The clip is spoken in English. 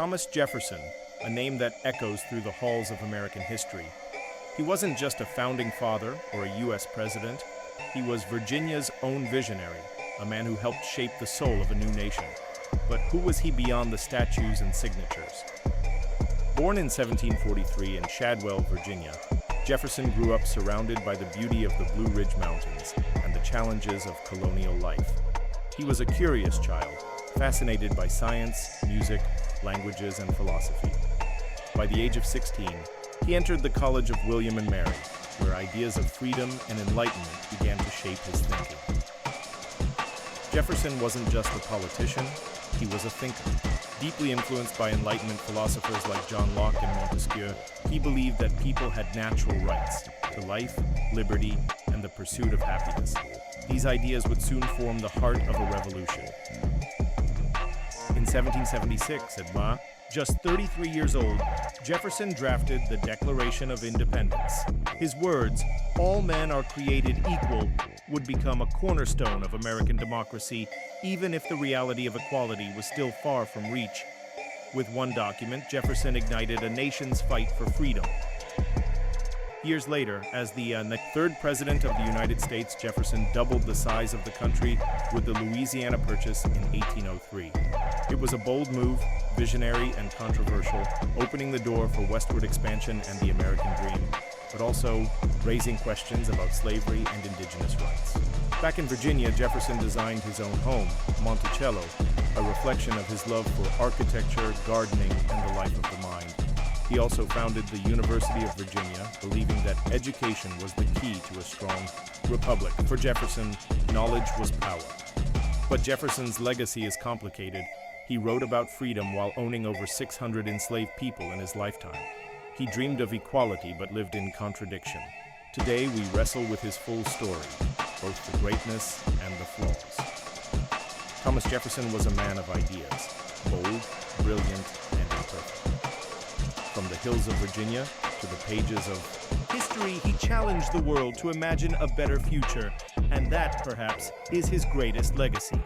Thomas Jefferson, a name that echoes through the halls of American history. He wasn't just a founding father or a U.S. president. He was Virginia's own visionary, a man who helped shape the soul of a new nation. But who was he beyond the statues and signatures? Born in 1743 in Shadwell, Virginia, Jefferson grew up surrounded by the beauty of the Blue Ridge Mountains and the challenges of colonial life. He was a curious child, fascinated by science, music, languages, and philosophy. By the age of 16, he entered the College of William and Mary, where ideas of freedom and enlightenment began to shape his thinking. Jefferson wasn't just a politician, he was a thinker. Deeply influenced by Enlightenment philosophers like John Locke and Montesquieu, he believed that people had natural rights to life, liberty, and the pursuit of happiness. These ideas would soon form the heart of a revolution. In 1776, at Monticello, just 33 years old, Jefferson drafted the Declaration of Independence. His words, "All men are created equal," would become a cornerstone of American democracy, even if the reality of equality was still far from reach. With one document, Jefferson ignited a nation's fight for freedom. Years later, as the third president of the United States, Jefferson doubled the size of the country with the Louisiana Purchase in 1803. It was a bold move, visionary and controversial, opening the door for westward expansion and the American dream, but also raising questions about slavery and indigenous rights. Back in Virginia, Jefferson designed his own home, Monticello, a reflection of his love for architecture, gardening, and the life of the mind. He also founded the University of Virginia, believing that education was the key to a strong republic. For Jefferson, knowledge was power. But Jefferson's legacy is complicated. He wrote about freedom while owning over 600 enslaved people in his lifetime. He dreamed of equality but lived in contradiction. Today, we wrestle with his full story, both the greatness and the flaws. Thomas Jefferson was a man of ideas, bold, brilliant, and imperfect. From the hills of Virginia to the pages of history, he challenged the world to imagine a better future, and that, perhaps, is his greatest legacy.